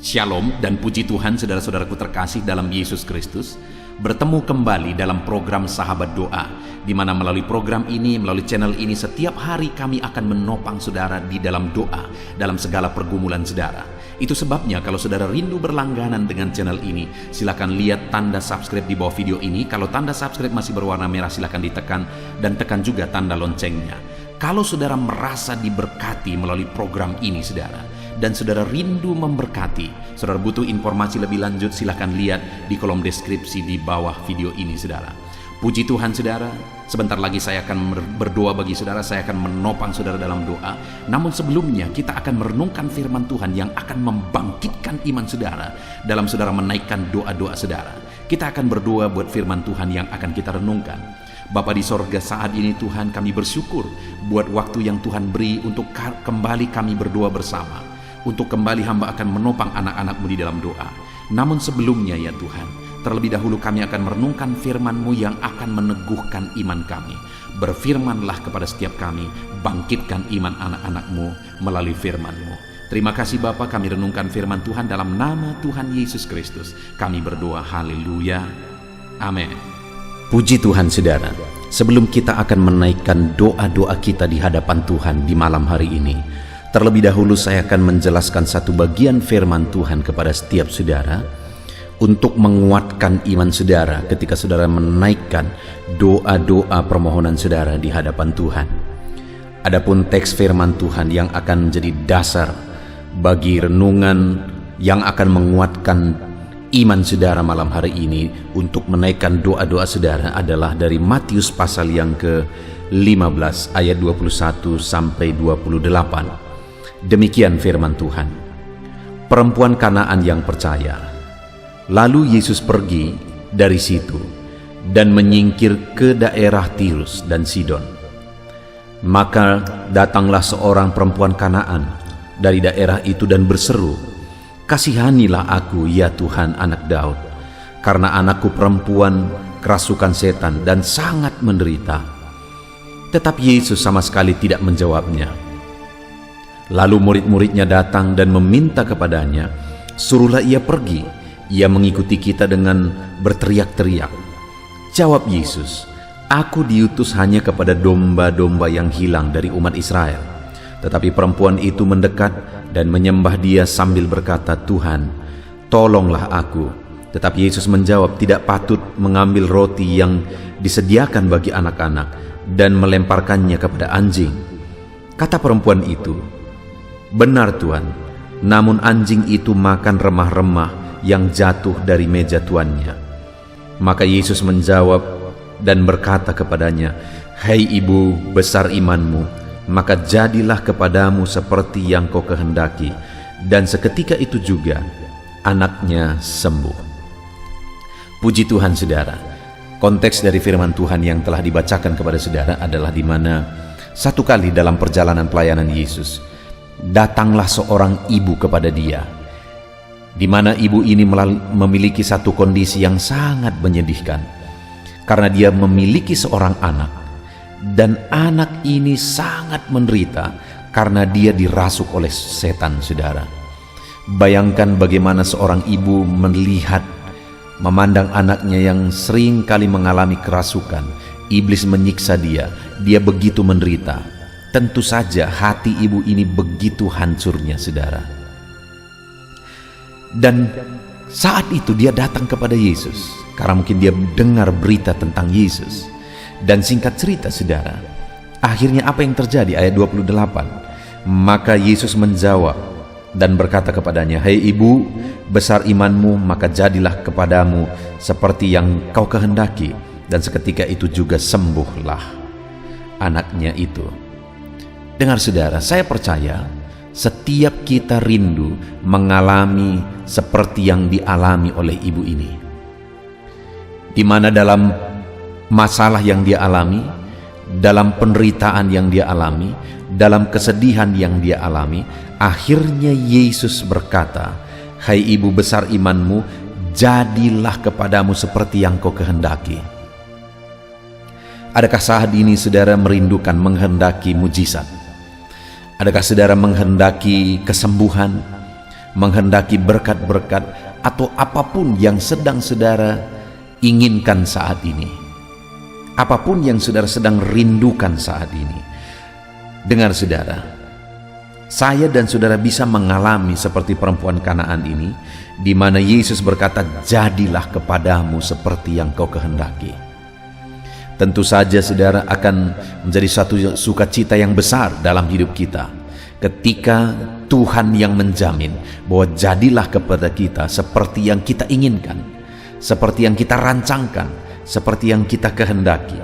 Shalom dan puji Tuhan saudara-saudaraku terkasih dalam Yesus Kristus. Bertemu kembali dalam program Sahabat Doa, di mana melalui program ini, melalui channel ini, setiap hari kami akan menopang saudara di dalam doa, dalam segala pergumulan saudara. Itu sebabnya kalau saudara rindu berlangganan dengan channel ini, silakan lihat tanda subscribe di bawah video ini. Kalau tanda subscribe masih berwarna merah, silakan ditekan dan tekan juga tanda loncengnya. Kalau saudara merasa diberkati melalui program ini saudara, dan saudara rindu memberkati, saudara butuh informasi lebih lanjut, silahkan lihat di kolom deskripsi di bawah video ini saudara. Puji Tuhan saudara, sebentar lagi saya akan berdoa bagi saudara, saya akan menopang saudara dalam doa. Namun sebelumnya kita akan merenungkan firman Tuhan yang akan membangkitkan iman saudara dalam saudara menaikkan doa-doa saudara. Kita akan berdoa buat firman Tuhan yang akan kita renungkan. Bapa di sorga, saat ini Tuhan kami bersyukur buat waktu yang Tuhan beri untuk kembali kami berdoa bersama. Untuk kembali hamba akan menopang anak-anak-Mu di dalam doa. Namun sebelumnya ya Tuhan, terlebih dahulu kami akan merenungkan firman-Mu yang akan meneguhkan iman kami. Berfirmanlah kepada setiap kami, bangkitkan iman anak-anak-Mu melalui firman-Mu. Terima kasih Bapa, kami renungkan firman Tuhan dalam nama Tuhan Yesus Kristus. Kami berdoa, haleluya, amin. Puji Tuhan saudara, sebelum kita akan menaikkan doa-doa kita di hadapan Tuhan di malam hari ini, terlebih dahulu saya akan menjelaskan satu bagian firman Tuhan kepada setiap saudara untuk menguatkan iman saudara ketika saudara menaikkan doa-doa permohonan saudara di hadapan Tuhan. Adapun teks firman Tuhan yang akan menjadi dasar bagi renungan yang akan menguatkan iman saudara malam hari ini untuk menaikkan doa-doa saudara adalah dari Matius pasal yang ke-15 ayat 21 sampai 28. Demikian firman Tuhan. Perempuan Kanaan yang percaya. Lalu Yesus pergi dari situ dan menyingkir ke daerah Tirus dan Sidon. Maka datanglah seorang perempuan Kanaan dari daerah itu dan berseru, "Kasihanilah aku ya Tuhan, anak Daud, karena anakku perempuan kerasukan setan dan sangat menderita." Tetapi Yesus sama sekali tidak menjawabnya. Lalu murid-muridnya datang dan meminta kepadanya, "Suruhlah ia pergi, ia mengikuti kita," dengan berteriak-teriak. Jawab Yesus, "Aku diutus hanya kepada domba-domba yang hilang dari umat Israel." Tetapi perempuan itu mendekat dan menyembah Dia sambil berkata, "Tuhan, tolonglah aku." Tetapi Yesus menjawab, "Tidak patut mengambil roti yang disediakan bagi anak-anak dan melemparkannya kepada anjing." Kata perempuan itu, "Benar Tuhan, namun anjing itu makan remah-remah yang jatuh dari meja tuannya." Maka Yesus menjawab dan berkata kepadanya, "Hai ibu, besar imanmu, maka jadilah kepadamu seperti yang kau kehendaki." Dan seketika itu juga anaknya sembuh. Puji Tuhan saudara. Konteks dari firman Tuhan yang telah dibacakan kepada saudara adalah di mana satu kali dalam perjalanan pelayanan Yesus, datanglah seorang ibu kepada Dia, di mana ibu ini memiliki satu kondisi yang sangat menyedihkan, karena dia memiliki seorang anak, dan anak ini sangat menderita karena dia dirasuk oleh setan saudara. Bayangkan bagaimana seorang ibu melihat, memandang anaknya yang sering kali mengalami kerasukan, iblis menyiksa dia begitu menderita. Tentu saja hati ibu ini begitu hancurnya saudara. Dan saat itu dia datang kepada Yesus karena mungkin dia dengar berita tentang Yesus. Dan singkat cerita saudara, akhirnya apa yang terjadi? Ayat 28. Maka Yesus menjawab dan berkata kepadanya, "Hai ibu, besar imanmu, maka jadilah kepadamu seperti yang kau kehendaki." Dan seketika itu juga sembuhlah anaknya itu. Dengar saudara, saya percaya setiap kita rindu mengalami seperti yang dialami oleh ibu ini, di mana dalam masalah yang dia alami, dalam penderitaan yang dia alami, dalam kesedihan yang dia alami, akhirnya Yesus berkata, "Hai ibu, besar imanmu, jadilah kepadamu seperti yang kau kehendaki." Adakah saat ini saudara merindukan menghendaki mujizat? Adakah saudara menghendaki kesembuhan? menghendaki berkat-berkat atau apapun yang sedang saudara inginkan saat ini, apapun yang saudara sedang rindukan saat ini. Dengar saudara, saya dan saudara bisa mengalami seperti perempuan Kanaan ini, di mana Yesus berkata, jadilah kepadamu seperti yang kau kehendaki. Tentu saja saudara akan menjadi satu sukacita yang besar dalam hidup kita ketika Tuhan yang menjamin bahwa jadilah kepada kita seperti yang kita inginkan, seperti yang kita rancangkan, seperti yang kita kehendaki.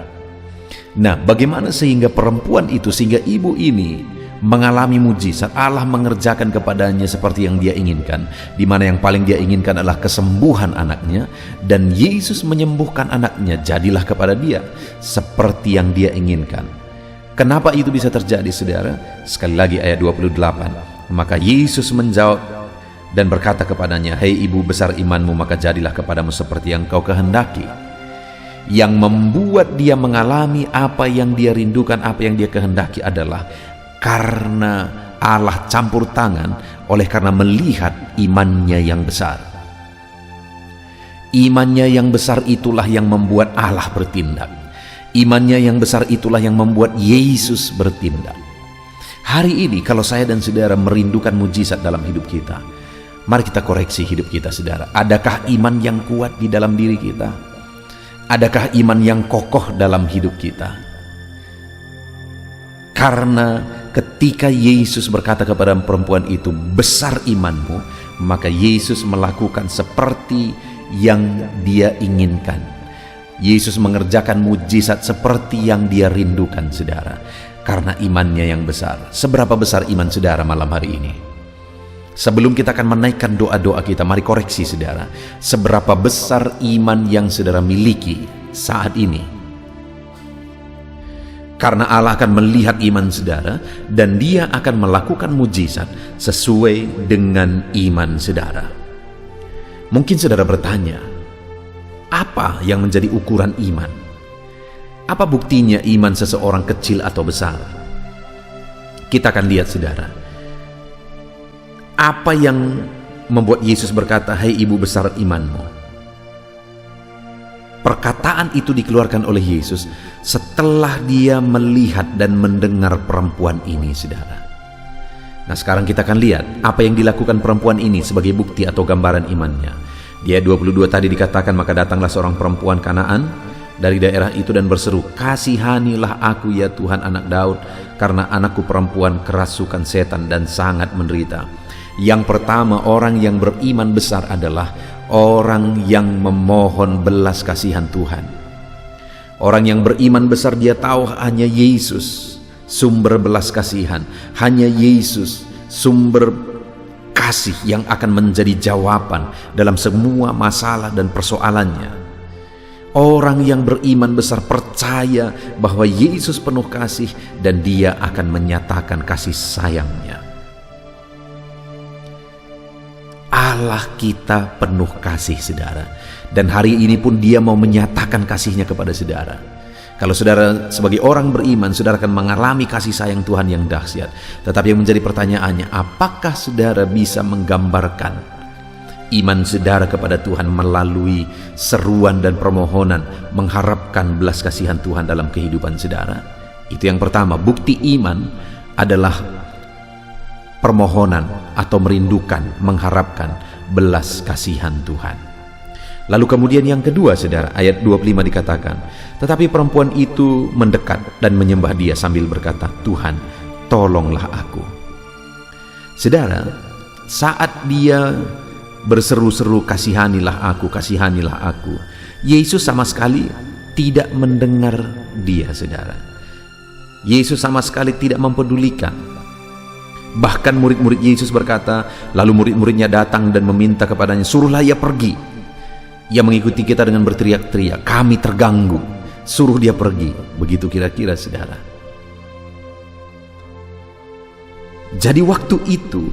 Nah, bagaimana sehingga perempuan itu, sehingga ibu ini mengalami mujizat, Allah mengerjakan kepadanya seperti yang dia inginkan, di mana yang paling dia inginkan adalah kesembuhan anaknya, dan Yesus menyembuhkan anaknya, jadilah kepada dia seperti yang dia inginkan. Kenapa itu bisa terjadi saudara? Sekali lagi ayat 28, maka Yesus menjawab dan berkata kepadanya, hei ibu, besar imanmu, maka jadilah kepadamu seperti yang kau kehendaki. Yang membuat dia mengalami apa yang dia rindukan, apa yang dia kehendaki adalah karena Allah campur tangan, oleh karena melihat imannya yang besar. Imannya yang besar itulah yang membuat Allah bertindak. Imannya yang besar itulah yang membuat Yesus bertindak. Hari ini kalau saya dan saudara merindukan mujizat dalam hidup kita, mari kita koreksi hidup kita saudara. Adakah iman yang kuat di dalam diri kita? Adakah iman yang kokoh dalam hidup kita? Karena ketika Yesus berkata kepada perempuan itu, besar imanmu, maka Yesus melakukan seperti yang dia inginkan. Yesus mengerjakan mujizat seperti yang dia rindukan saudara, karena imannya yang besar. Seberapa besar iman saudara malam hari ini? Sebelum kita akan menaikkan doa-doa kita, mari koreksi saudara. Seberapa besar iman yang saudara miliki saat ini? Karena Allah akan melihat iman saudara, dan dia akan melakukan mujizat sesuai dengan iman saudara. Mungkin saudara bertanya, apa yang menjadi ukuran iman? Apa buktinya iman seseorang kecil atau besar? Kita akan lihat saudara, apa yang membuat Yesus berkata, hei ibu, besar imanmu. Perkataan itu dikeluarkan oleh Yesus setelah dia melihat dan mendengar perempuan ini saudara. Nah, sekarang kita akan lihat apa yang dilakukan perempuan ini sebagai bukti atau gambaran imannya. Di ayat 22 tadi dikatakan, maka datanglah seorang perempuan Kanaan dari daerah itu dan berseru, kasihanilah aku ya Tuhan anak Daud, karena anakku perempuan kerasukan setan dan sangat menderita. Yang pertama, orang yang beriman besar adalah orang yang memohon belas kasihan Tuhan. Orang yang beriman besar, dia tahu hanya Yesus sumber belas kasihan, hanya Yesus sumber kasih yang akan menjadi jawaban dalam semua masalah dan persoalannya. Orang yang beriman besar percaya bahwa Yesus penuh kasih dan dia akan menyatakan kasih sayangnya. Allah kita penuh kasih saudara, dan hari ini pun dia mau menyatakan kasihnya kepada saudara. Kalau saudara sebagai orang beriman, saudara akan mengalami kasih sayang Tuhan yang dahsyat. Tetapi yang menjadi pertanyaannya, apakah saudara bisa menggambarkan iman saudara kepada Tuhan melalui seruan dan permohonan mengharapkan belas kasihan Tuhan dalam kehidupan saudara? Itu yang pertama. Bukti iman adalah permohonan atau merindukan, mengharapkan belas kasihan Tuhan. Lalu kemudian yang kedua saudara, ayat 25 dikatakan, tetapi perempuan itu mendekat dan menyembah dia sambil berkata, Tuhan, tolonglah aku. Saudara, saat dia berseru-seru, kasihanilah aku, Yesus sama sekali tidak mendengar dia saudara. Yesus sama sekali tidak mempedulikan. Bahkan murid-murid Yesus berkata, lalu murid-muridnya datang dan meminta kepadanya, suruhlah ia pergi. Ia mengikuti kita dengan berteriak-teriak, kami terganggu, suruh dia pergi. Begitu kira-kira saudara. Jadi waktu itu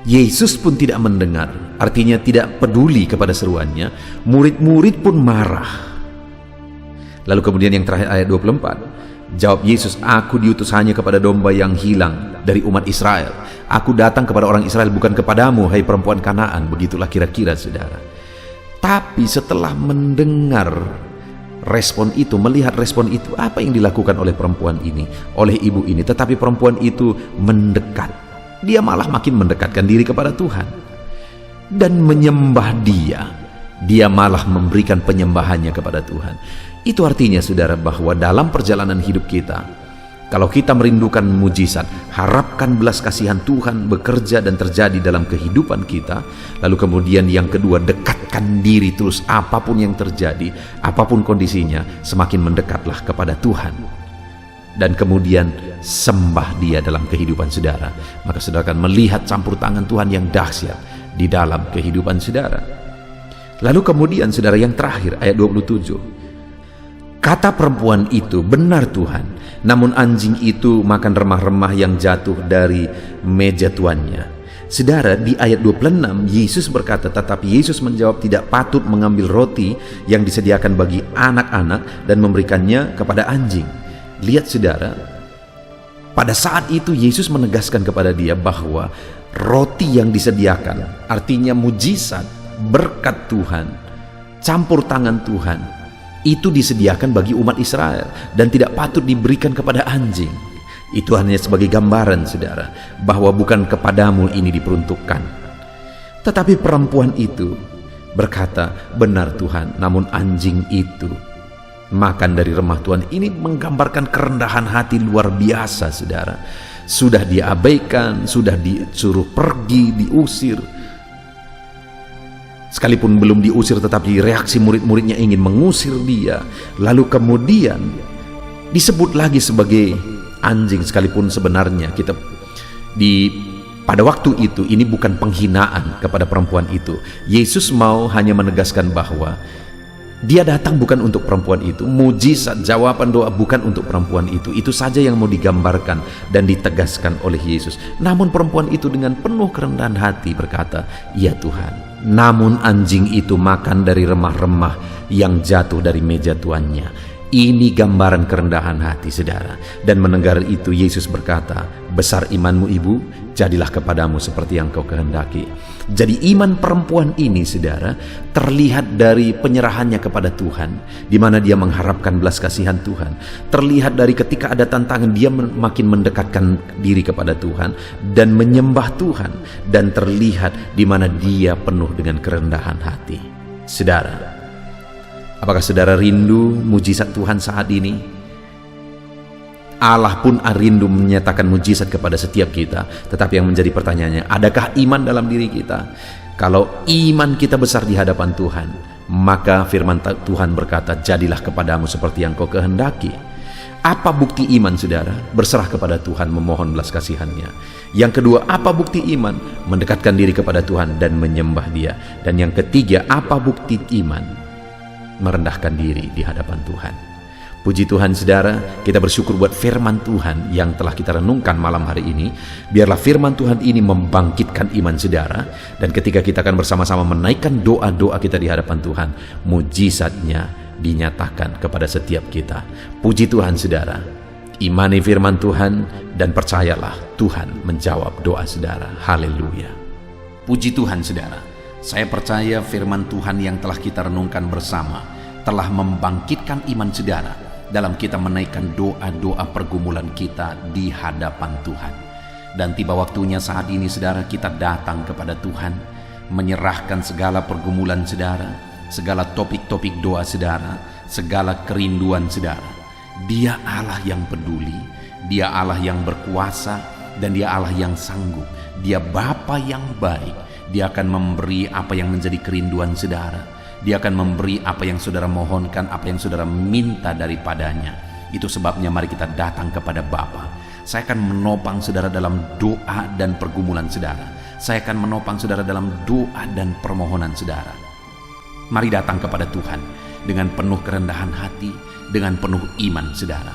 Yesus pun tidak mendengar, artinya tidak peduli kepada seruannya. Murid-murid pun marah. Lalu kemudian yang terakhir ayat 24, jawab Yesus, aku diutus hanya kepada domba yang hilang dari umat Israel. Aku datang kepada orang Israel, bukan kepadamu, hai perempuan Kanaan. Begitulah kira-kira, saudara. Tapi setelah mendengar respon itu, melihat respon itu, apa yang dilakukan oleh perempuan ini, oleh ibu ini? Tetapi perempuan itu mendekat. Dia malah makin mendekatkan diri kepada Tuhan dan menyembah Dia. Dia malah memberikan penyembahannya kepada Tuhan. Itu artinya, saudara, bahwa dalam perjalanan hidup kita, kalau kita merindukan mujizat, harapkan belas kasihan Tuhan bekerja dan terjadi dalam kehidupan kita. Lalu kemudian yang kedua, dekatkan diri terus apapun yang terjadi, apapun kondisinya, semakin mendekatlah kepada Tuhan. Dan kemudian sembah Dia dalam kehidupan saudara. Maka saudara akan melihat campur tangan Tuhan yang dahsyat di dalam kehidupan saudara. Lalu kemudian saudara, yang terakhir, ayat 27. Kata perempuan itu, benar Tuhan, namun anjing itu makan remah-remah yang jatuh dari meja tuannya. Saudara, di ayat 26 Yesus berkata, tetapi Yesus menjawab, tidak patut mengambil roti yang disediakan bagi anak-anak dan memberikannya kepada anjing. Lihat saudara, pada saat itu Yesus menegaskan kepada dia bahwa roti yang disediakan, artinya mujizat, berkat Tuhan, campur tangan Tuhan, itu disediakan bagi umat Israel dan tidak patut diberikan kepada anjing. Itu hanya sebagai gambaran, saudara, bahwa bukan kepadamu ini diperuntukkan. Tetapi perempuan itu berkata, benar Tuhan, namun anjing itu makan dari remah Tuhan. Ini menggambarkan kerendahan hati luar biasa, saudara. Sudah diabaikan, sudah disuruh pergi, diusir. Sekalipun belum diusir, tetapi reaksi murid-muridnya ingin mengusir dia. Lalu kemudian disebut lagi sebagai anjing, sekalipun sebenarnya pada waktu itu ini bukan penghinaan kepada perempuan itu. Yesus mau hanya menegaskan bahwa Dia datang bukan untuk perempuan itu. Mujizat, jawaban doa bukan untuk perempuan itu. Itu saja yang mau digambarkan dan ditegaskan oleh Yesus. Namun perempuan itu dengan penuh kerendahan hati berkata, ya Tuhan, namun anjing itu makan dari remah-remah yang jatuh dari meja tuannya. Ini gambaran kerendahan hati, saudara. Dan mendengar itu Yesus berkata, besar imanmu ibu, jadilah kepadamu seperti yang kau kehendaki. Jadi iman perempuan ini, saudara, terlihat dari penyerahannya kepada Tuhan, di mana dia mengharapkan belas kasihan Tuhan. Terlihat dari ketika ada tantangan, dia makin mendekatkan diri kepada Tuhan dan menyembah Tuhan. Dan terlihat di mana dia penuh dengan kerendahan hati. Saudara, apakah saudara rindu mujizat Tuhan saat ini? Allah pun rindu menyatakan mujizat kepada setiap kita. Tetapi yang menjadi pertanyaannya, adakah iman dalam diri kita? Kalau iman kita besar di hadapan Tuhan, maka firman Tuhan berkata, jadilah kepadamu seperti yang kau kehendaki. Apa bukti iman, saudara? Berserah kepada Tuhan, memohon belas kasihannya. Yang kedua, apa bukti iman? Mendekatkan diri kepada Tuhan dan menyembah Dia. Dan yang ketiga, apa bukti iman? Merendahkan diri di hadapan Tuhan. Puji Tuhan, saudara, kita bersyukur buat firman Tuhan yang telah kita renungkan malam hari ini. Biarlah firman Tuhan ini membangkitkan iman saudara, dan ketika kita akan bersama-sama menaikkan doa-doa kita di hadapan Tuhan, mujizatnya dinyatakan kepada setiap kita. Puji Tuhan, saudara, imani firman Tuhan dan percayalah Tuhan menjawab doa saudara. Haleluya. Puji Tuhan, saudara, saya percaya firman Tuhan yang telah kita renungkan bersama telah membangkitkan iman saudara dalam kita menaikkan doa-doa pergumulan kita di hadapan Tuhan. Dan tiba waktunya saat ini, saudara, kita datang kepada Tuhan, menyerahkan segala pergumulan saudara, segala topik-topik doa saudara, segala kerinduan saudara. Dia Allah yang peduli, Dia Allah yang berkuasa, dan Dia Allah yang sanggup. Dia Bapa yang baik. Dia akan memberi apa yang menjadi kerinduan saudara. Dia akan memberi apa yang saudara mohonkan, apa yang saudara minta daripadanya. Itu sebabnya mari kita datang kepada Bapa. Saya akan menopang saudara dalam doa dan pergumulan saudara. Saya akan menopang saudara dalam doa dan permohonan saudara. Mari datang kepada Tuhan dengan penuh kerendahan hati, dengan penuh iman saudara.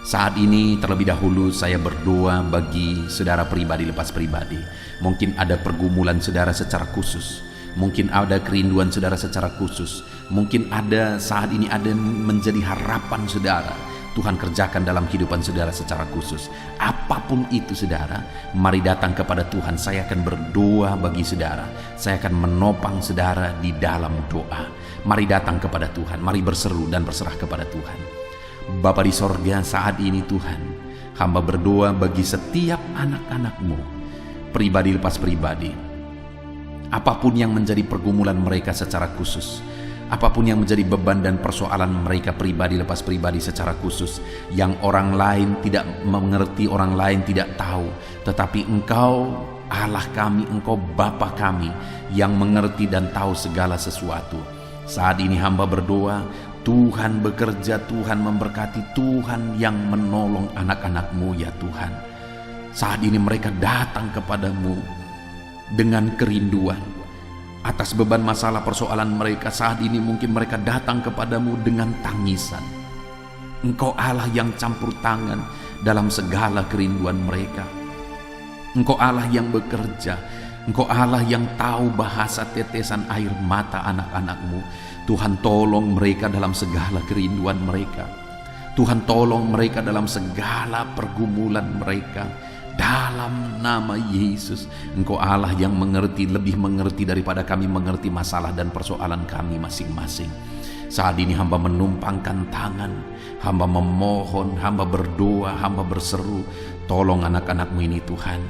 Saat ini terlebih dahulu saya berdoa bagi saudara pribadi lepas pribadi. Mungkin ada pergumulan saudara secara khusus. Mungkin ada kerinduan saudara secara khusus. Mungkin ada saat ini ada menjadi harapan saudara. Tuhan kerjakan dalam kehidupan saudara secara khusus. Apapun itu saudara, mari datang kepada Tuhan. Saya akan berdoa bagi saudara. Saya akan menopang saudara di dalam doa. Mari datang kepada Tuhan. Mari berseru dan berserah kepada Tuhan. Bapa di sorga, saat ini Tuhan, hamba berdoa bagi setiap anak-anak-Mu, pribadi lepas pribadi. Apapun yang menjadi pergumulan mereka secara khusus, apapun yang menjadi beban dan persoalan mereka pribadi lepas pribadi secara khusus, yang orang lain tidak mengerti, orang lain tidak tahu, tetapi Engkau Allah kami, Engkau Bapa kami yang mengerti dan tahu segala sesuatu. Saat ini hamba berdoa, Tuhan bekerja, Tuhan memberkati, Tuhan yang menolong anak-anak-Mu ya Tuhan. Saat ini mereka datang kepadamu dengan kerinduan atas beban masalah persoalan mereka. Saat ini mungkin mereka datang kepadamu dengan tangisan. Engkau Allah yang campur tangan dalam segala kerinduan mereka. Engkau Allah yang bekerja. Engkau Allah yang tahu bahasa tetesan air mata anak-anak-Mu. Tuhan tolong mereka dalam segala kerinduan mereka. Tuhan tolong mereka dalam segala pergumulan mereka. Dalam nama Yesus, Engkau Allah yang mengerti, lebih mengerti daripada kami mengerti masalah dan persoalan kami masing-masing. Saat ini hamba menumpangkan tangan, hamba memohon, hamba berdoa, hamba berseru, tolong anak-anak-Mu ini Tuhan.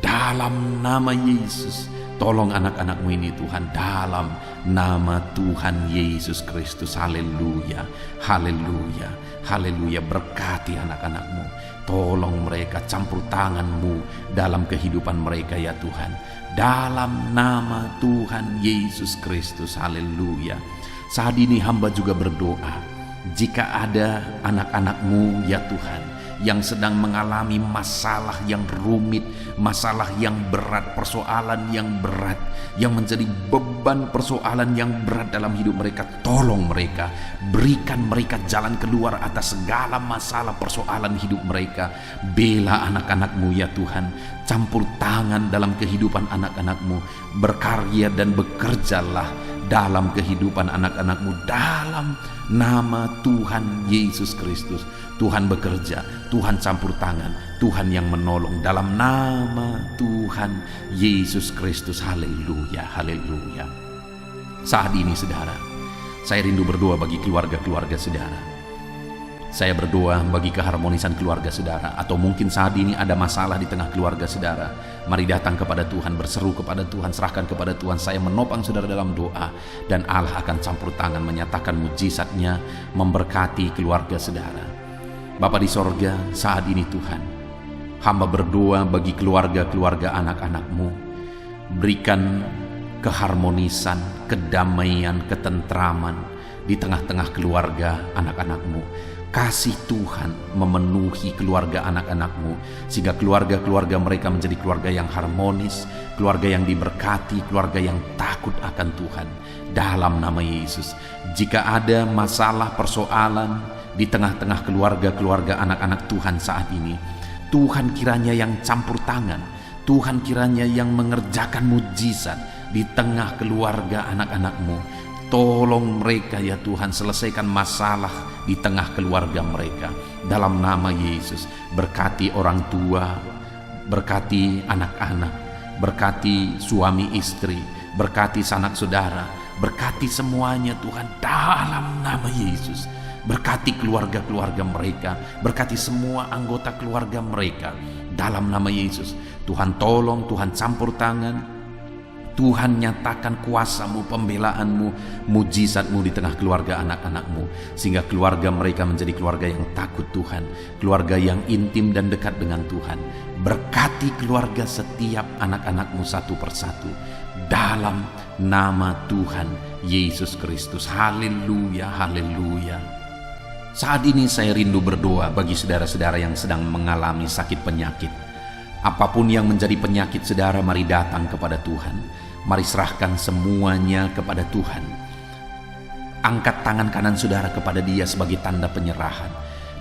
Dalam nama Yesus, tolong anak-anak-Mu ini Tuhan, dalam nama Tuhan Yesus Kristus. Haleluya, haleluya, haleluya. Berkati anak-anak-Mu. Tolong mereka, campur tangan-Mu dalam kehidupan mereka ya Tuhan. Dalam nama Tuhan Yesus Kristus. Haleluya. Saat ini hamba juga berdoa, jika ada anak-anak-Mu ya Tuhan yang sedang mengalami masalah yang rumit, masalah yang berat, persoalan yang berat, yang menjadi beban persoalan yang berat dalam hidup mereka, tolong mereka, berikan mereka jalan keluar atas segala masalah persoalan hidup mereka. Bela anak-anak-Mu ya Tuhan, campur tangan dalam kehidupan anak-anak-Mu, berkarya dan bekerjalah dalam kehidupan anak-anak-Mu dalam nama Tuhan Yesus Kristus. Tuhan bekerja, Tuhan campur tangan, Tuhan yang menolong dalam nama Tuhan Yesus Kristus. Haleluya, haleluya. Saat ini saudara, saya rindu berdoa bagi keluarga-keluarga saudara. Saya berdoa bagi keharmonisan keluarga saudara. Atau mungkin saat ini ada masalah di tengah keluarga saudara. Mari datang kepada Tuhan, berseru kepada Tuhan, serahkan kepada Tuhan. Saya menopang saudara dalam doa, dan Allah akan campur tangan menyatakan mujizatnya, memberkati keluarga saudara. Bapa di sorga, saat ini Tuhan, hamba berdoa bagi keluarga-keluarga anak-anak-Mu. Berikan keharmonisan, kedamaian, ketentraman di tengah-tengah keluarga anak-anak-Mu. Kasih Tuhan memenuhi keluarga anak-anak-Mu, sehingga keluarga-keluarga mereka menjadi keluarga yang harmonis, keluarga yang diberkati, keluarga yang takut akan Tuhan. Dalam nama Yesus, jika ada masalah persoalan di tengah-tengah keluarga-keluarga anak-anak Tuhan saat ini, Tuhan kiranya yang campur tangan, Tuhan kiranya yang mengerjakan mujizat di tengah keluarga anak-anak-Mu. Tolong mereka ya Tuhan, selesaikan masalah di tengah keluarga mereka. Dalam nama Yesus, berkati orang tua, berkati anak-anak, berkati suami istri, berkati sanak saudara, berkati semuanya Tuhan dalam nama Yesus. Berkati keluarga-keluarga mereka, berkati semua anggota keluarga mereka dalam nama Yesus. Tuhan tolong, Tuhan campur tangan, Tuhan nyatakan kuasa-Mu, pembelaan-Mu, mujizat-Mu di tengah keluarga anak-anak-Mu, sehingga keluarga mereka menjadi keluarga yang takut Tuhan, keluarga yang intim dan dekat dengan Tuhan. Berkati keluarga setiap anak-anak-Mu satu persatu dalam nama Tuhan Yesus Kristus. Haleluya, haleluya. Saat ini saya rindu berdoa bagi saudara-saudara yang sedang mengalami sakit penyakit. Apapun yang menjadi penyakit saudara, mari datang kepada Tuhan. Mari serahkan semuanya kepada Tuhan. Angkat tangan kanan saudara kepada Dia sebagai tanda penyerahan,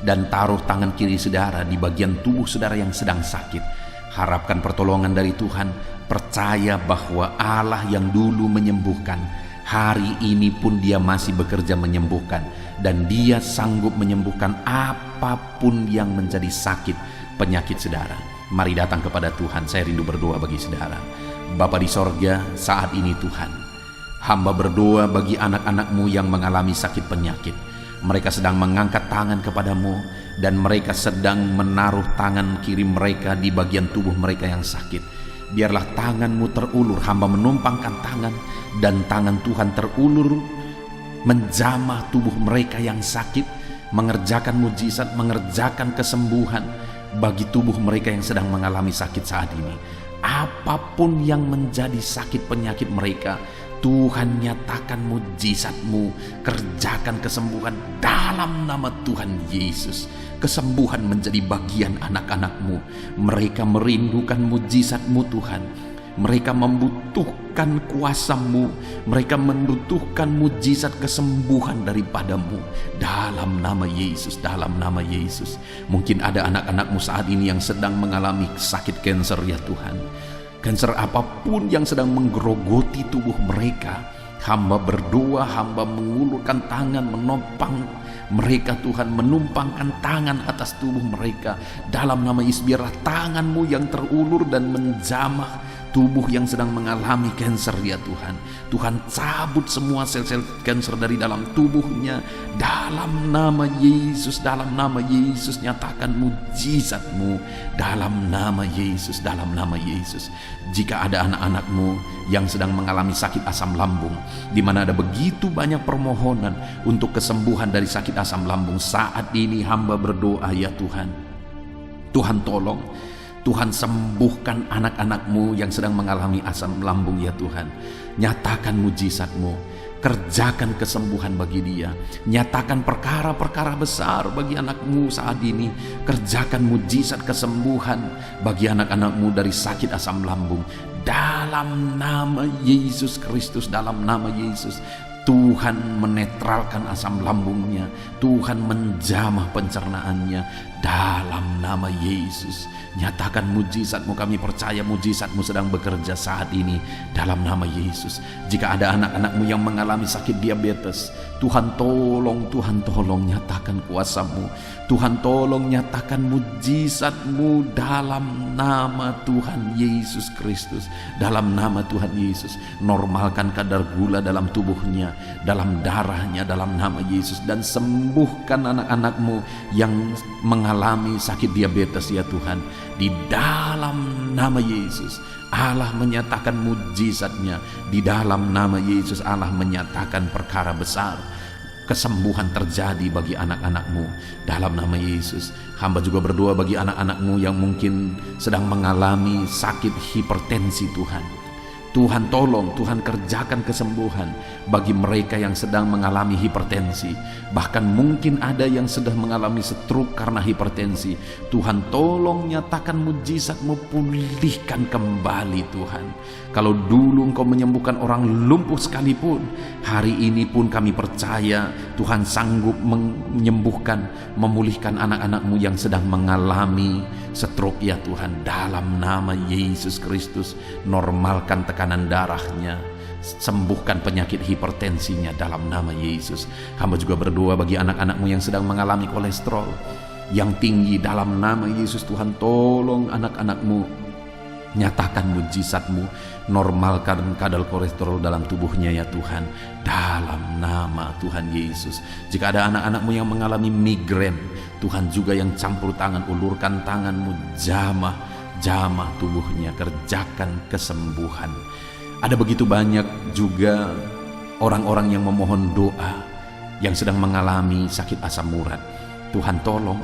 dan taruh tangan kiri saudara di bagian tubuh saudara yang sedang sakit. Harapkan pertolongan dari Tuhan. Percaya bahwa Allah yang dulu menyembuhkan Hari ini pun Dia masih bekerja menyembuhkan, dan Dia sanggup menyembuhkan apapun yang menjadi sakit penyakit saudara. Mari datang kepada Tuhan. Saya rindu berdoa bagi saudara. Bapa di sorga, saat ini Tuhan, hamba berdoa bagi anak-anak-Mu yang mengalami sakit penyakit. Mereka sedang mengangkat tangan kepadamu, dan mereka sedang menaruh tangan kiri mereka di bagian tubuh mereka yang sakit. Biarlah tangan-Mu terulur, hamba menumpangkan tangan, dan tangan Tuhan terulur menjamah tubuh mereka yang sakit, mengerjakan mujizat, mengerjakan kesembuhan bagi tubuh mereka yang sedang mengalami sakit saat ini. Apapun yang menjadi sakit penyakit mereka, Tuhan nyatakan mujizat-Mu, kerjakan kesembuhan dalam nama Tuhan Yesus. Kesembuhan menjadi bagian anak-anak-Mu. Mereka merindukan mujizat-Mu Tuhan. Mereka membutuhkan kuasa-Mu. Mereka membutuhkan mujizat kesembuhan daripada-Mu. Dalam nama Yesus, dalam nama Yesus. Mungkin ada anak-anak-Mu saat ini yang sedang mengalami sakit kanker ya Tuhan. Kanker apapun yang sedang menggerogoti tubuh mereka, hamba berdoa, hamba mengulurkan tangan, menopang mereka Tuhan, menumpangkan tangan atas tubuh mereka. Dalam nama Yesus, biarlah tangan-Mu yang terulur dan menjamah tubuh yang sedang mengalami kanker ya Tuhan. Tuhan cabut semua sel-sel kanker dari dalam tubuhnya. Dalam nama Yesus, dalam nama Yesus, nyatakan mujizat-Mu. Dalam nama Yesus, dalam nama Yesus. Jika ada anak-anak-Mu yang sedang mengalami sakit asam lambung, di mana ada begitu banyak permohonan untuk kesembuhan dari sakit asam lambung, saat ini hamba berdoa ya Tuhan. Tuhan tolong, Tuhan sembuhkan anak-anak-Mu yang sedang mengalami asam lambung ya Tuhan. Nyatakan mujizat-Mu, kerjakan kesembuhan bagi dia. Nyatakan perkara-perkara besar bagi anak-Mu saat ini. Kerjakan mujizat kesembuhan bagi anak-anak-Mu dari sakit asam lambung. Dalam nama Yesus Kristus, dalam nama Yesus. Tuhan menetralkan asam lambungnya, Tuhan menjamah pencernaannya. Dalam nama Yesus, nyatakan mujizat-Mu. Kami percaya mujizat-Mu sedang bekerja saat ini dalam nama Yesus. Jika ada anak-anak-Mu yang mengalami sakit diabetes, Tuhan tolong, Tuhan tolong, nyatakan kuasa-Mu. Tuhan tolong, nyatakan mujizat-Mu dalam nama Tuhan Yesus Kristus. Dalam nama Tuhan Yesus, normalkan kadar gula dalam tubuhnya, dalam darahnya, dalam nama Yesus. Dan sembuhkan anak-anak-Mu yang mengalami sakit diabetes ya Tuhan. Di dalam nama Yesus, Allah menyatakan mujizat-Nya. Di dalam nama Yesus, Allah menyatakan perkara besar. Kesembuhan terjadi bagi anak-anak-Mu dalam nama Yesus. Hamba juga berdoa bagi anak-anak-Mu yang mungkin sedang mengalami sakit hipertensi Tuhan. Tuhan tolong, Tuhan kerjakan kesembuhan bagi mereka yang sedang mengalami hipertensi. Bahkan mungkin ada yang sudah mengalami stroke karena hipertensi. Tuhan tolong, nyatakan mujizat-Mu, pulihkan kembali Tuhan. Kalau dulu Engkau menyembuhkan orang lumpuh sekalipun, hari ini pun kami percaya Tuhan sanggup menyembuhkan, memulihkan anak-anak-Mu yang sedang mengalami stroke ya Tuhan. Dalam nama Yesus Kristus, normalkan tekanan darahnya, sembuhkan penyakit hipertensinya dalam nama Yesus. Hamba juga berdoa bagi anak-anak-Mu yang sedang mengalami kolesterol yang tinggi. Dalam nama Yesus, Tuhan tolong anak-anak-Mu, nyatakan mujizat-Mu, normalkan kadar kolesterol dalam tubuhnya ya Tuhan. Dalam nama Tuhan Yesus. Jika ada anak-anak-Mu yang mengalami migrain, Tuhan juga yang campur tangan, ulurkan tangan-Mu, jamah tubuhnya, kerjakan kesembuhan. Ada begitu banyak juga orang-orang yang memohon doa yang sedang mengalami sakit asam urat. Tuhan tolong,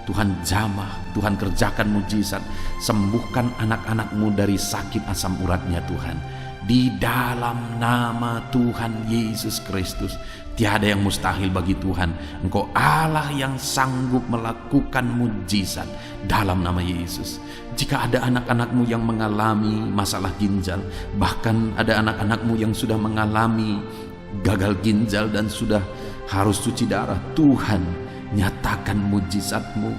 Tuhan jamah, Tuhan kerjakan mujizat, sembuhkan anak-anak-Mu dari sakit asam uratnya Tuhan. Di dalam nama Tuhan Yesus Kristus, tiada yang mustahil bagi Tuhan. Engkau Allah yang sanggup melakukan mujizat dalam nama Yesus. Jika ada anak-anak-Mu yang mengalami masalah ginjal, bahkan ada anak-anak-Mu yang sudah mengalami gagal ginjal dan sudah harus cuci darah, Tuhan nyatakan mujizat-Mu.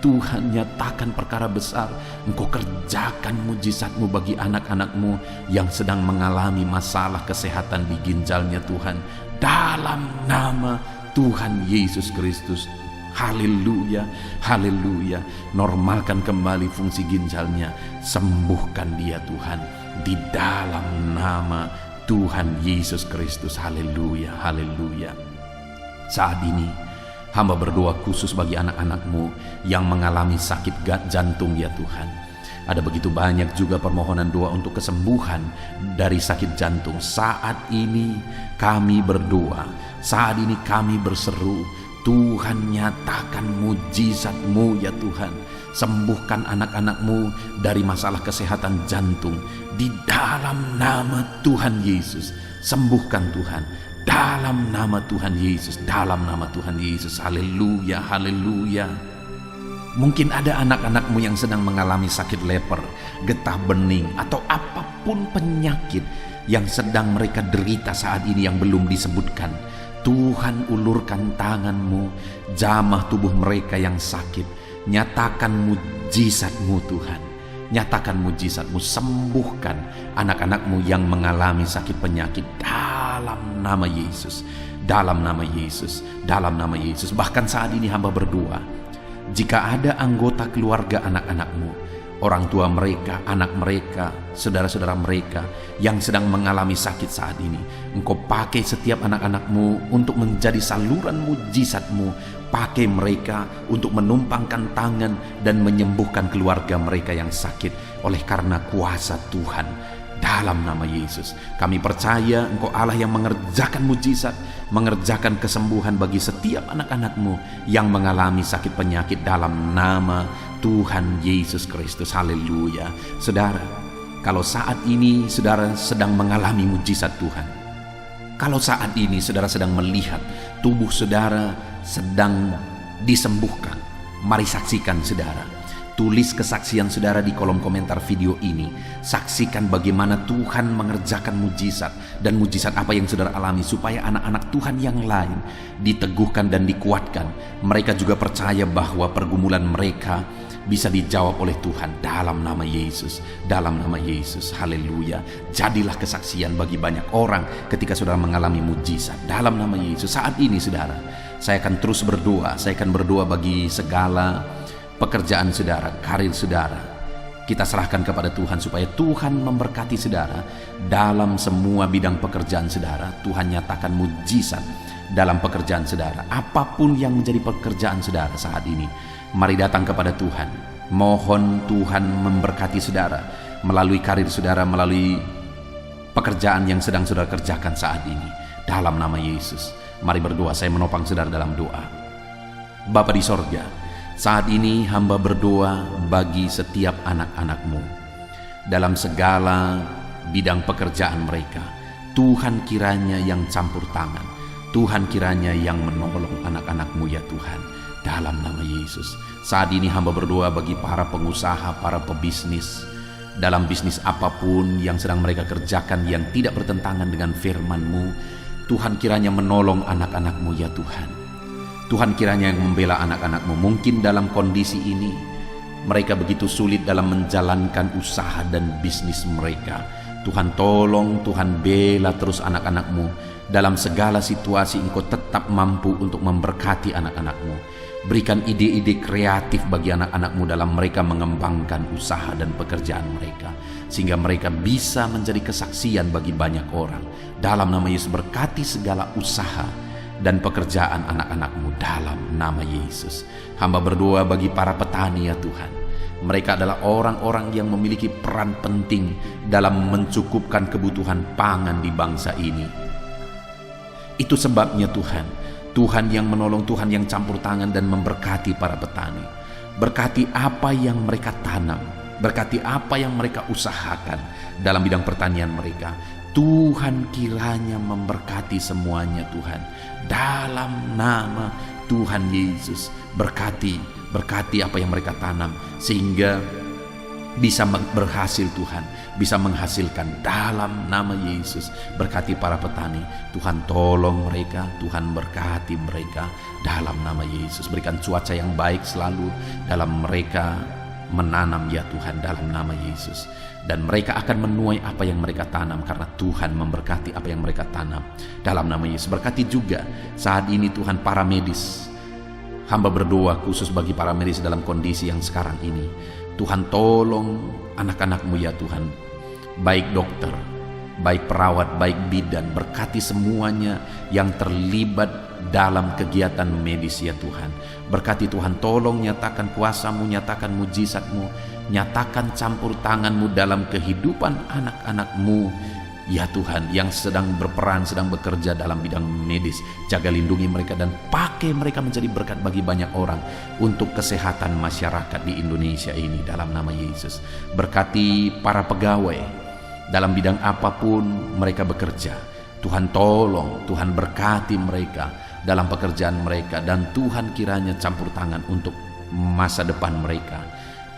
Tuhan, nyatakan perkara besar. Engkau kerjakan mujizat-Mu bagi anak-anak-Mu yang sedang mengalami masalah kesehatan di ginjalnya Tuhan. Dalam nama Tuhan Yesus Kristus. Haleluya, haleluya. Normalkan kembali fungsi ginjalnya. Sembuhkan dia Tuhan. Di dalam nama Tuhan Yesus Kristus. Haleluya, haleluya. Saat ini hamba berdoa khusus bagi anak-anak-Mu yang mengalami sakit jantung ya Tuhan. Ada begitu banyak juga permohonan doa untuk kesembuhan dari sakit jantung. Saat ini kami berdoa, saat ini kami berseru, Tuhan nyatakan mujizat-Mu ya Tuhan. Sembuhkan anak-anak-Mu dari masalah kesehatan jantung. Di dalam nama Tuhan Yesus, sembuhkan Tuhan. Dalam nama Tuhan Yesus, dalam nama Tuhan Yesus. Haleluya, haleluya. Mungkin ada anak-anak-Mu yang sedang mengalami sakit leper, getah bening, atau apapun penyakit yang sedang mereka derita saat ini yang belum disebutkan. Tuhan, ulurkan tangan-Mu, jamah tubuh mereka yang sakit. Nyatakan mujizat-Mu Tuhan. Nyatakan mujizat-Mu, sembuhkan anak-anak-Mu yang mengalami sakit penyakit dalam nama Yesus, dalam nama Yesus, dalam nama Yesus. Bahkan saat ini hamba berdoa, jika ada anggota keluarga anak-anak-Mu, orang tua mereka, anak mereka, saudara-saudara mereka yang sedang mengalami sakit saat ini, Engkau pakai setiap anak-anak-Mu untuk menjadi saluran mujizat-Mu. Pakai mereka untuk menumpangkan tangan dan menyembuhkan keluarga mereka yang sakit oleh karena kuasa Tuhan. Dalam nama Yesus, kami percaya Engkau Allah yang mengerjakan mujizat, mengerjakan kesembuhan bagi setiap anak-anak-Mu yang mengalami sakit penyakit dalam nama Tuhan Yesus Kristus. Haleluya. Saudara, kalau saat ini saudara sedang mengalami mujizat Tuhan, kalau saat ini saudara sedang melihat tubuh saudara sedang disembuhkan, mari saksikan saudara. Tulis kesaksian saudara di kolom komentar video ini. Saksikan bagaimana Tuhan mengerjakan mujizat, dan mujizat apa yang saudara alami, supaya anak-anak Tuhan yang lain diteguhkan dan dikuatkan. Mereka juga percaya bahwa pergumulan mereka bisa dijawab oleh Tuhan dalam nama Yesus, dalam nama Yesus. Haleluya. Jadilah kesaksian bagi banyak orang ketika saudara mengalami mujizat dalam nama Yesus. Saat ini saudara, saya akan terus berdoa. Saya akan berdoa bagi segala pekerjaan saudara, karir saudara. Kita serahkan kepada Tuhan supaya Tuhan memberkati saudara dalam semua bidang pekerjaan saudara. Tuhan nyatakan mujizat dalam pekerjaan saudara. Apapun yang menjadi pekerjaan saudara saat ini, mari datang kepada Tuhan. Mohon Tuhan memberkati saudara melalui karir saudara, melalui pekerjaan yang sedang saudara kerjakan saat ini. Dalam nama Yesus, mari berdoa. Saya menopang saudara dalam doa. Bapa di sorga, saat ini hamba berdoa bagi setiap anak-anak-Mu dalam segala bidang pekerjaan mereka. Tuhan kiranya yang campur tangan, Tuhan kiranya yang menolong anak-anak-Mu ya Tuhan, dalam nama Yesus. Saat ini hamba berdoa bagi para pengusaha, para pebisnis, dalam bisnis apapun yang sedang mereka kerjakan yang tidak bertentangan dengan firman-Mu. Tuhan kiranya menolong anak-anak-Mu ya Tuhan. Tuhan kiranya yang membela anak-anak-Mu. Mungkin dalam kondisi ini mereka begitu sulit dalam menjalankan usaha dan bisnis mereka. Tuhan tolong, Tuhan bela terus anak-anak-Mu. Dalam segala situasi Engkau tetap mampu untuk memberkati anak-anak-Mu. Berikan ide-ide kreatif bagi anak-anak-Mu dalam mereka mengembangkan usaha dan pekerjaan mereka, sehingga mereka bisa menjadi kesaksian bagi banyak orang. Dalam nama Yesus, berkati segala usaha dan pekerjaan anak-anak-Mu dalam nama Yesus. Hamba berdoa bagi para petani ya Tuhan. Mereka adalah orang-orang yang memiliki peran penting dalam mencukupkan kebutuhan pangan di bangsa ini. Itu sebabnya Tuhan, Tuhan yang menolong, Tuhan yang campur tangan dan memberkati para petani. Berkati apa yang mereka tanam, berkati apa yang mereka usahakan dalam bidang pertanian mereka. Tuhan kiranya memberkati semuanya Tuhan. Dalam nama Tuhan Yesus, berkati apa yang mereka tanam, sehingga bisa berhasil Tuhan, bisa menghasilkan dalam nama Yesus. Berkati para petani, Tuhan tolong mereka, Tuhan berkati mereka dalam nama Yesus. Berikan cuaca yang baik selalu dalam mereka menanam ya Tuhan, dalam nama Yesus. Dan mereka akan menuai apa yang mereka tanam, karena Tuhan memberkati apa yang mereka tanam dalam nama Yesus. Berkati juga saat ini Tuhan para medis. Hamba berdoa khusus bagi para medis dalam kondisi yang sekarang ini. Tuhan tolong anak-anak-Mu ya Tuhan, baik dokter, baik perawat, baik bidan, berkati semuanya yang terlibat dalam kegiatan medis ya Tuhan. Berkati Tuhan, tolong nyatakan kuasa-Mu, nyatakan mujizat-Mu, nyatakan campur tangan-Mu dalam kehidupan anak-anak-Mu ya Tuhan, yang sedang berperan, sedang bekerja dalam bidang medis. Jaga lindungi mereka dan pakai mereka menjadi berkat bagi banyak orang untuk kesehatan masyarakat di Indonesia ini dalam nama Yesus. Berkati para pegawai dalam bidang apapun mereka bekerja. Tuhan tolong, Tuhan berkati mereka dalam pekerjaan mereka, dan Tuhan kiranya campur tangan untuk masa depan mereka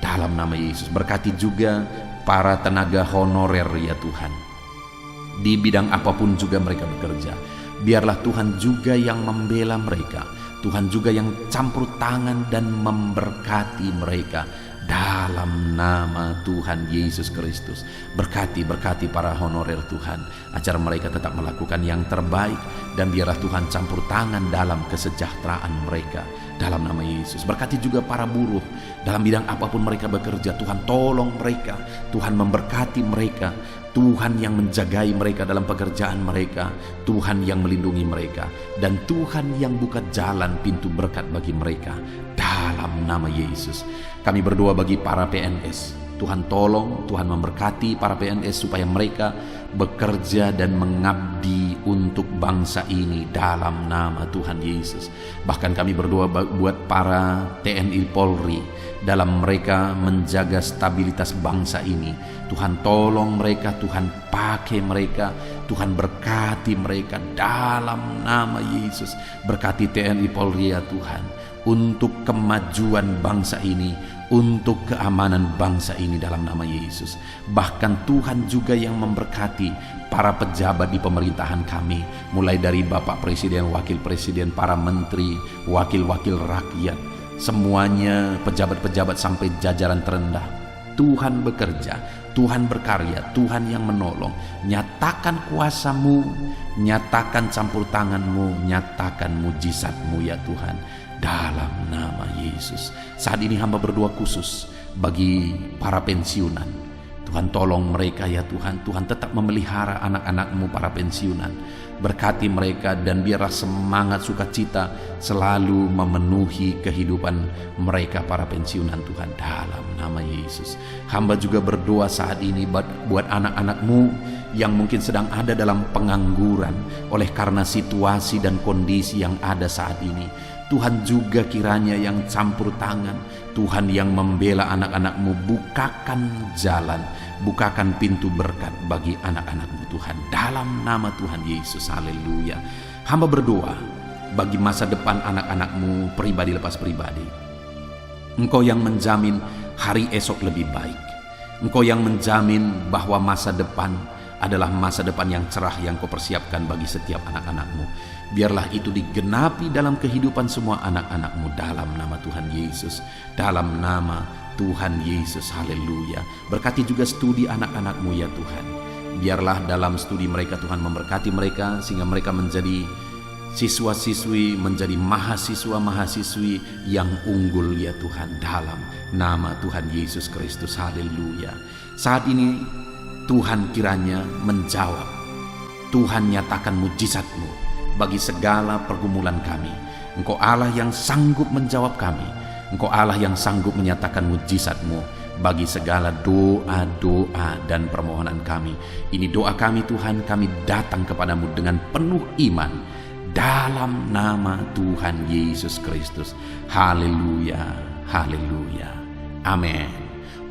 dalam nama Yesus. Berkati juga para tenaga honorer ya Tuhan, di bidang apapun juga mereka bekerja. Biarlah Tuhan juga yang membela mereka, Tuhan juga yang campur tangan dan memberkati mereka dalam nama Tuhan Yesus Kristus. Berkati para honorer Tuhan, agar mereka tetap melakukan yang terbaik, dan biarlah Tuhan campur tangan dalam kesejahteraan mereka dalam nama Yesus. Berkati juga para buruh dalam bidang apapun mereka bekerja. Tuhan tolong mereka, Tuhan memberkati mereka, Tuhan yang menjagai mereka dalam pekerjaan mereka, Tuhan yang melindungi mereka, dan Tuhan yang buka jalan pintu berkat bagi mereka dalam nama Yesus. Kami berdoa bagi para PNS. Tuhan tolong, Tuhan memberkati para PNS supaya mereka bekerja dan mengabdi untuk bangsa ini dalam nama Tuhan Yesus. Bahkan kami berdoa buat para TNI Polri dalam mereka menjaga stabilitas bangsa ini. Tuhan tolong mereka, Tuhan pakai mereka, Tuhan berkati mereka dalam nama Yesus. Berkati TNI Polri ya Tuhan, untuk kemajuan bangsa ini, untuk keamanan bangsa ini dalam nama Yesus. Bahkan Tuhan juga yang memberkati para pejabat di pemerintahan kami, mulai dari Bapak Presiden, Wakil Presiden, para menteri, wakil-wakil rakyat, semuanya pejabat-pejabat sampai jajaran terendah. Tuhan bekerja, Tuhan berkarya, Tuhan yang menolong. Nyatakan kuasa-Mu, nyatakan campur tangan-Mu, nyatakan mujizat-Mu ya Tuhan dalam nama Yesus. Saat ini hamba berdoa khusus bagi para pensiunan. Tuhan tolong mereka ya Tuhan. Tuhan tetap memelihara anak-anak-Mu para pensiunan. Berkati mereka, dan biarlah semangat sukacita selalu memenuhi kehidupan mereka para pensiunan Tuhan dalam nama Yesus. Hamba juga berdoa saat ini buat anak-anak-Mu yang mungkin sedang ada dalam pengangguran oleh karena situasi dan kondisi yang ada saat ini. Tuhan juga kiranya yang campur tangan, Tuhan yang membela anak-anak-Mu. Bukakan jalan, bukakan pintu berkat bagi anak-anak-Mu Tuhan dalam nama Tuhan Yesus. Haleluya. Hamba berdoa bagi masa depan anak-anak-Mu pribadi lepas pribadi. Engkau yang menjamin hari esok lebih baik. Engkau yang menjamin bahwa masa depan adalah masa depan yang cerah yang Kau persiapkan bagi setiap anak-anak-Mu. Biarlah itu digenapi dalam kehidupan semua anak-anak-Mu dalam nama Tuhan Yesus. Dalam nama Tuhan Yesus, haleluya. Berkati juga studi anak-anak-Mu ya Tuhan. Biarlah dalam studi mereka Tuhan memberkati mereka, sehingga mereka menjadi siswa-siswi, menjadi mahasiswa-mahasiswi yang unggul ya Tuhan dalam nama Tuhan Yesus Kristus, haleluya. Saat ini Tuhan kiranya menjawab, Tuhan nyatakan mujizat-Mu bagi segala pergumulan kami. Engkau Allah yang sanggup menjawab kami. Engkau Allah yang sanggup menyatakan mujizat-Mu bagi segala doa-doa dan permohonan kami. Ini doa kami Tuhan, kami datang kepadamu dengan penuh iman dalam nama Tuhan Yesus Kristus. Haleluya, haleluya, amin.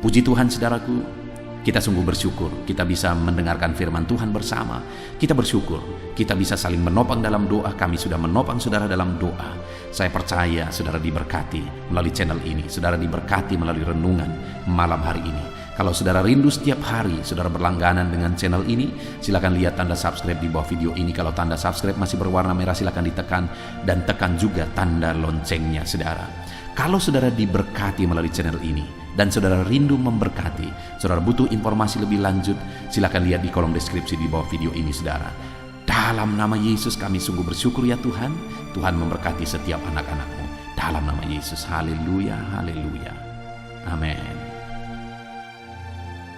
Puji Tuhan saudaraku. Kita sungguh bersyukur kita bisa mendengarkan firman Tuhan bersama. Kita bersyukur kita bisa saling menopang dalam doa. Kami sudah menopang saudara dalam doa. Saya percaya saudara diberkati melalui channel ini. Saudara diberkati melalui renungan malam hari ini. Kalau saudara rindu setiap hari saudara berlangganan dengan channel ini, silakan lihat tanda subscribe di bawah video ini. Kalau tanda subscribe masih berwarna merah, silakan ditekan dan tekan juga tanda loncengnya, saudara. Kalau saudara diberkati melalui channel ini dan saudara rindu memberkati, saudara butuh informasi lebih lanjut, silakan lihat di kolom deskripsi di bawah video ini, saudara. Dalam nama Yesus kami sungguh bersyukur ya Tuhan. Tuhan memberkati setiap anak-anak-Mu. Dalam nama Yesus, haleluya, haleluya. Amin.